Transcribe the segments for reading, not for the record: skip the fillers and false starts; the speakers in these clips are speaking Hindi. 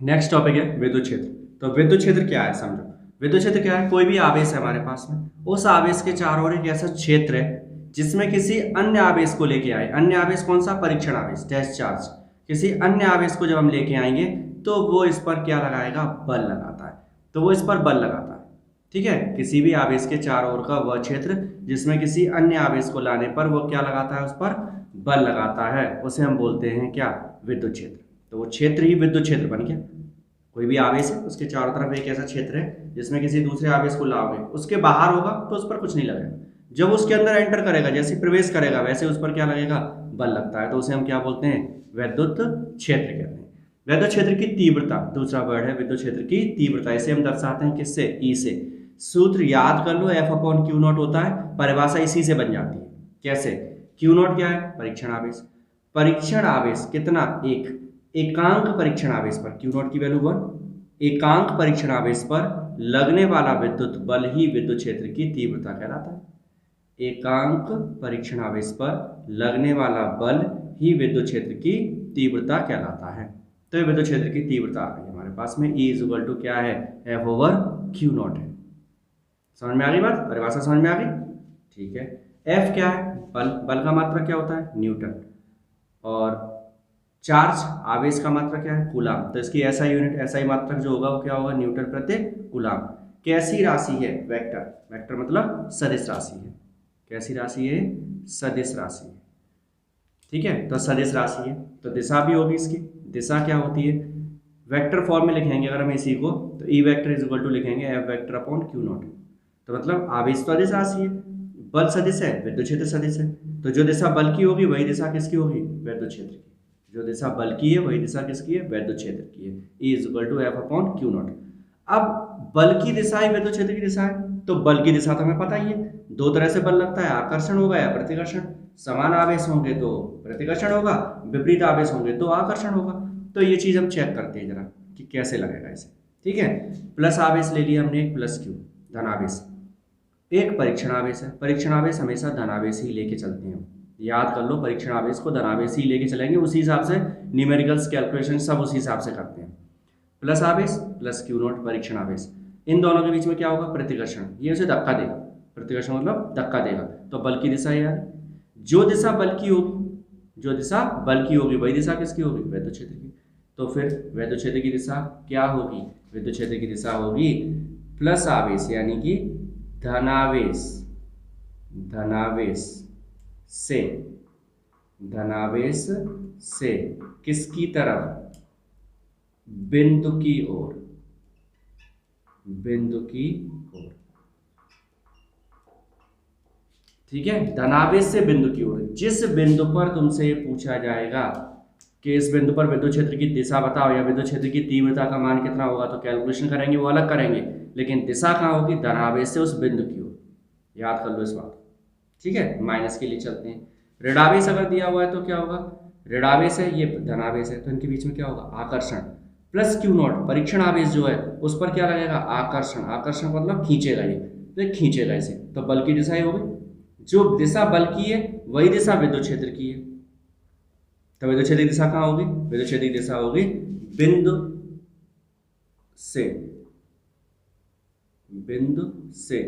नेक्स्ट टॉपिक है विद्युत क्षेत्र। तो विद्युत क्षेत्र क्या है समझो। विद्युत क्षेत्र क्या है, कोई भी आवेश है हमारे पास में, उस आवेश के चारों ओर एक ऐसा क्षेत्र है जिसमें किसी अन्य आवेश को लेके आए। अन्य आवेश कौन सा, परीक्षण आवेश, टेस्ट चार्ज। किसी अन्य आवेश को जब हम लेके आएंगे तो वो इस पर क्या लगाएगा, बल लगाता है। तो वो इस पर बल लगाता है, ठीक है। किसी भी आवेश के चारों ओर का वह क्षेत्र जिसमें किसी अन्य आवेश को लाने पर वो क्या लगाता है, उस पर बल लगाता है, उसे हम बोलते हैं क्या, विद्युत क्षेत्र। तो वो क्षेत्र ही विद्युत क्षेत्र बन गया। कोई भी आवेश है उसके चारों तरफ एक ऐसा क्षेत्र है जिसमें किसी दूसरे आवेश को लाओगे, उसके बाहर होगा तो उस पर कुछ नहीं लगेगा, जब उसके अंदर एंटर करेगा, जैसे प्रवेश करेगा वैसे उस पर क्या लगेगा, बल लगता है। तो उसे हम क्या बोलते हैं, विद्युत क्षेत्र कहते हैं। विद्युत क्षेत्र की तीव्रता, दूसरा वर्ड है विद्युत क्षेत्र की तीव्रता। इसे हम दर्शाते हैं किससे, ई से। सूत्र याद कर लो, एफ अपॉन क्यू नॉट होता है, परिभाषा इसी से बन जाती है। कैसे, क्यू नॉट क्या है, परीक्षण आवेश। परीक्षण आवेश कितना, एक। एकांक परीक्षण आवेश पर क्यू नॉट की वैल्यू 1। एकांक परीक्षण आवेश पर लगने वाला विद्युत बल ही विद्युत क्षेत्र की तीव्रता कहलाता है। एकांक परीक्षण आवेश पर लगने वाला बल ही विद्युत क्षेत्र की तीव्रता कहलाता है। तो ये विद्युत क्षेत्र की तीव्रता आ गई हमारे पास में, E इक्वल टू क्या है, एफ ओवर क्यू नॉट है। समझ में आ गई बात, परिभाषा समझ में आ गई, ठीक है। एफ क्या है, बल। बल का मात्रा क्या होता है, न्यूटन। और चार्ज, आवेश का मात्रा क्या है, कूलाम। तो इसकी ऐसा यूनिट, ऐसा ही मात्रक जो होगा वो क्या होगा, न्यूटन प्रति कूलाम। कैसी राशि है, वेक्टर। वेक्टर मतलब सदिश राशि है। कैसी राशि है, सदिश राशि है, ठीक है। तो सदिश राशि है तो दिशा भी होगी इसकी। दिशा क्या होती है, वेक्टर फॉर्म में लिखेंगे अगर हम इसी को, तो E vector is equal to लिखेंगे F vector upon Q naught. तो मतलब आवेश सदिश राशि है, बल सदिश है, विद्युत क्षेत्र सदिश है। तो जो दिशा बल की होगी वही दिशा किसकी होगी, विद्युत क्षेत्र की। जो दिशा बल की है वही दिशा किसकी है, विद्युत क्षेत्र की है। E is equal to F upon Q naught. अब बल की दिशा ही विद्युत क्षेत्र की दिशा है, तो बल की दिशा तो हमें पता ही है, दो तरह से बल लगता है, आकर्षण होगा या प्रतिकर्षण। समान आवेश होंगे तो प्रतिकर्षण होगा, विपरीत आवेश होंगे तो आकर्षण होगा। तो ये चीज हम चेक करते हैं जरा कि कैसे लगेगा इसे, ठीक है। प्लस आवेश ले लिया हमने एक, प्लस क्यू धनावेश। एक परीक्षण आवेश है, परीक्षण आवेश हमेशा धनावेश ही लेके चलते हैं। याद कर लो, परीक्षण आवेश को धनावेश ही लेके चलेंगे, उसी हिसाब से न्यूमेरिकल्स कैलकुलेशन सब उसी हिसाब से करते हैं। प्लस आवेश प्लस क्यू नॉट परीक्षण आवेश, इन दोनों के बीच में क्या होगा, प्रतिकर्षण। ये उसे धक्का देगा, प्रतिकर्षण मतलब धक्का देगा। तो बल की दिशा यार, जो दिशा बल की होगी, जो दिशा बल की होगी वही दिशा किसकी होगी, विद्युत क्षेत्र की। तो फिर विद्युत क्षेत्र की दिशा क्या होगी, विद्युत क्षेत्र की दिशा होगी प्लस आवेश यानी कि धनावेश, धनावेश से, धनावेश से किसकी तरफ, बिंदु की ओर, बिंदु की ओर, ठीक है। धनावेश से बिंदु की ओर, जिस बिंदु पर तुमसे ये पूछा जाएगा कि इस बिंदु पर विद्युत क्षेत्र की दिशा बताओ या विद्युत क्षेत्र की तीव्रता का मान कितना होगा, तो कैलकुलेशन करेंगे वो अलग करेंगे, लेकिन दिशा कहाँ होगी, धनावेश से उस बिंदु की ओर। याद कर लो इस बात, ठीक है। माइनस के लिए चलते हैं। ऋणावेश अगर दिया हुआ है तो क्या होगा, ऋणावेश है ये धनावेश है, तो इनके बीच में क्या होगा, आकर्षण। प्लस क्यू नॉट परीक्षण आवेश जो है उस पर क्या लगेगा, आकर्षण। आकर्षण मतलब खींचेगा, ये तो खींचेगा इसे, तो बल की दिशा ही होगी। जो दिशा बल की है वही दिशा विद्युत क्षेत्र की है। तो विद्युत क्षेत्र की दिशा कहाँ होगी, विद्युत क्षेत्र की दिशा होगी बिंदु से, बिंदु से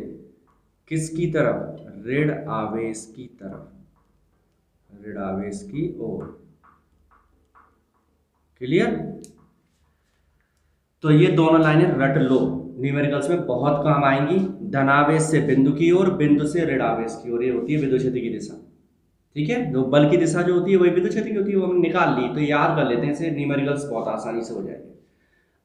किसकी तरफ, ऋण आवेश की तरफ, ऋण आवेश की ओर। क्लियर। तो ये दोनों लाइनें रट लो, न्यूमेरिकल्स में बहुत काम आएंगी। धनावेश से बिंदु की ओर, बिंदु से ऋण आवेश की ओर, ये होती है विद्युत क्षेत्र की दिशा, ठीक है। जो बल की दिशा जो होती है वही विद्युत क्षेत्र की होती है, वो हम निकाल ली, तो याद कर लेते हैं इसे, न्यूमेरिकल्स बहुत आसानी से हो जाएंगे।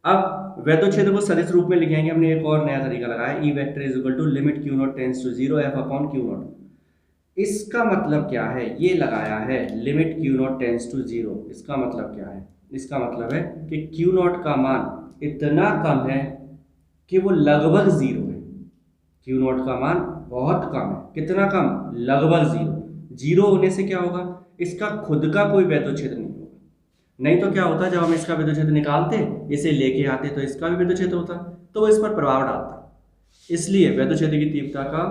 अब विद्युत क्षेत्र को सदिश रूप में लिखेंगे, हमने एक और नया तरीका लगाया, E vector is equal to limit Q naught tends to 0 F upon Q naught. इसका मतलब क्या है, ये लगाया है limit Q naught tends to 0। इसका मतलब क्या है, इसका मतलब है कि क्यू नॉट का मान इतना कम है कि वो लगभग 0 है। क्यू नॉट का मान बहुत कम है, कितना कम, लगभग 0। 0 होने से क्या होगा, इसका खुद का कोई विद्युत क्षेत्र नहीं होगा। नहीं तो क्या होता है, जब हम इसका विद्युत क्षेत्र निकालते इसे लेके आते तो इसका भी विद्युत क्षेत्र होता, तो वो इस पर प्रभाव डालता। इसलिए विद्युत क्षेत्र की तीव्रता का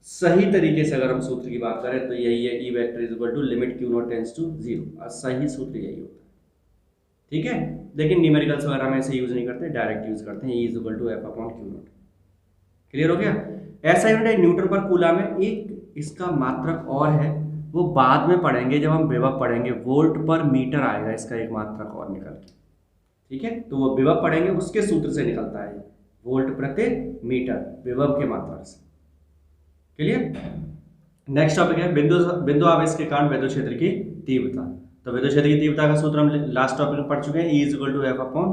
सही तरीके से अगर हम सूत्र की बात करें तो यही है, E vector is equal to limit Q naught tends to 0। सही सूत्र यही होता है। ठीक है, लेकिन न्यूमेरिकल्स वगैरह में ऐसे यूज नहीं करते, डायरेक्ट यूज करते हैं, E is equal to F upon Q naught. Clear हो गया। ऐसा यूनिट है न्यूटन पर कूलम में। एक इसका मात्रक और है, वो बाद में पढ़ेंगे जब हम विभव पढ़ेंगे, वोल्ट पर मीटर आएगा इसका एक मात्रक और निकल के, ठीक है, तो वो विभव पढ़ेंगे, उसके सूत्र से निकलता है वोल्ट प्रति मीटर विभव के मात्रक से। क्लियर। नेक्स्ट टॉपिक है बिंदु आवेश के कारण विद्युत क्षेत्र की तीव्रता। तो विद्युत क्षेत्र की तीव्रता का सूत्र हम लास्ट टॉपिक में पढ़ चुके हैं, E is equal to F upon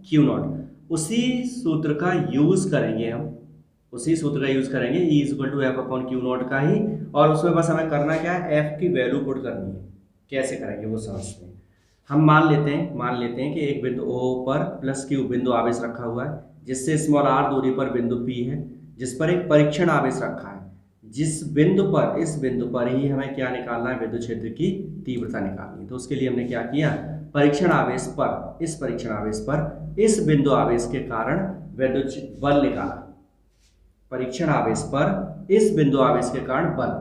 Q naught. उसी सूत्र का यूज करेंगे हम, उसी सूत्र का यूज करेंगे, E is equal to F upon Q naught का ही, और उसमें बस हमें करना क्या है, एफ की वैल्यू पुट करनी है। कैसे करेंगे वो समझते हैं। हम मान लेते हैं कि एक बिंदु O पर प्लस क्यू बिंदु आवेश रखा हुआ है, जिससे स्मॉल r दूरी पर बिंदु P है, जिस पर एक परीक्षण आवेश रखा है। जिस बिंदु पर, इस बिंदु पर ही हमें क्या निकालना है, विद्युत क्षेत्र की तीव्रता निकालनी है। तो उसके लिए हमने क्या किया, परीक्षण आवेश पर, इस परीक्षण आवेश पर इस बिंदु आवेश के कारण विद्युत बल निकाला। परीक्षण आवेश पर इस बिंदु आवेश के कारण बल,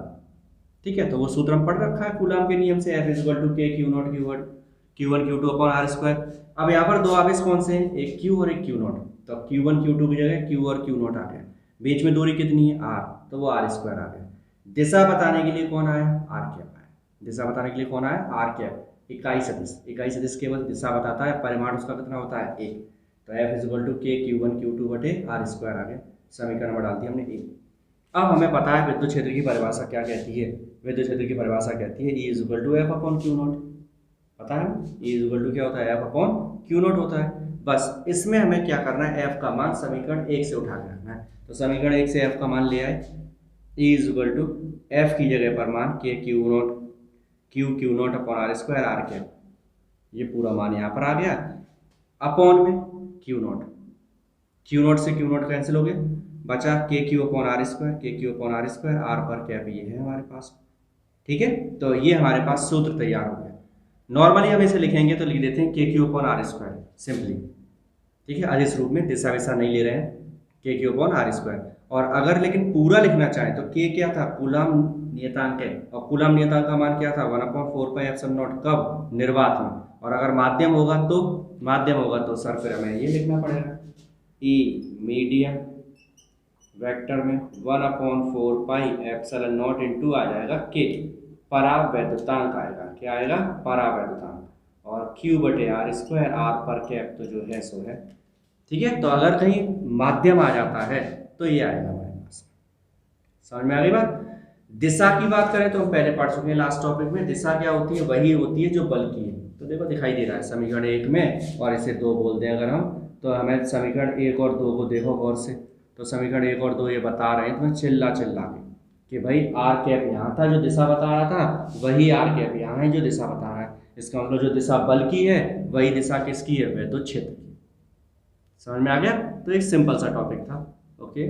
ठीक है, तो वो सूत्र हम पढ़ रखा है कूलम के नियम से, F is equal to K Q naught Q1 Q2 upon R square. अब यहाँ पर दो आवेश कौन से हैं, एक Q और एक Q नॉट, तो Q1 Q2 की जगह Q और Q नॉट आ गया। बीच में दूरी कितनी है, R, तो वो R स्क्वायर आ गया। दिशा बताने के लिए कौन आया, R कैप आया। दिशा बताने के लिए कौन आया, R कैप। इकाई सदिश केवल दिशा बताता है, परिमाण उसका कितना होता है, 1। तो F is equal to K Q1 Q2 बटे R स्क्वायर आ गया। समीकरण में डाल दिया हमने 1। अब हमें पता है विद्युत क्षेत्र की परिभाषा क्या कहती है, विद्युत क्षेत्र की परिभाषा कहती है E is equal to F upon Q naught. पता है E इज इक्वल टू क्या होता है, एफ अपॉन क्यू नॉट होता है। बस इसमें हमें क्या करना है, एफ का मान समीकरण 1 से उठा के रखना है। तो समीकरण 1 से एफ का मान ले आए, E is equal to F की जगह पर मान K Q naught upon R square R cap, ये पूरा मान यहाँ पर आ गया, अपॉन में क्यू नॉट से क्यू नॉट कैंसिल हो गया, बचा K Q upon R square, R पर कैप ये है हमारे पास, ठीक है। तो ये हमारे पास सूत्र तैयार हो गया। नॉर्मली हम इसे लिखेंगे तो लिख देते हैं K Q upon R square simply, ठीक है, अदिश रूप में, दिशा विशा नहीं ले रहे हैं, K Q upon R square. और अगर लेकिन पूरा लिखना चाहें तो के क्या था, कूलम नियतांक है, और कूलम नियतांक का मान क्या था, 1/4 पाई एप्सिलॉन नॉट, कब, निर्वात में। और अगर माध्यम होगा तो सर फिर हमें ये लिखना पड़ेगा, ई मीडियम वेक्टर में 1/4 पाई एप्सिलॉन नॉट इंटू आ जाएगा के, परावैद्युतांक आएगा, क्या आएगा, परावैद्युतांक, और क्यू बटे आर स्क्वायर, आर पर कैप तो जो है सो है, ठीक है। तो अगर कहीं माध्यम आ जाता है तो ये आएगा हमारे पास। समझ में आ गई बात। दिशा की बात करें तो हम पहले पढ़ चुके हैं लास्ट टॉपिक में, दिशा क्या होती है, वही होती है जो बल की है। तो देखो दिखाई दे रहा है समीकरण 1 में, और इसे 2 बोल दें अगर हम, तो हमें समीकरण 1 और 2 को देखो गौर से। तो समीकरण 1 और 2 ये बता रहे हैं, तो चिल्ला के कि भाई आर कैप यहाँ था जो दिशा बता रहा था, वही आर कैप यहाँ है जो दिशा बता रहा है। इसका मतलब जो दिशा बल की है वही दिशा किसकी है, विद्युत क्षेत्र की। समझ में आ गया। तो एक सिंपल सा टॉपिक था, ओके।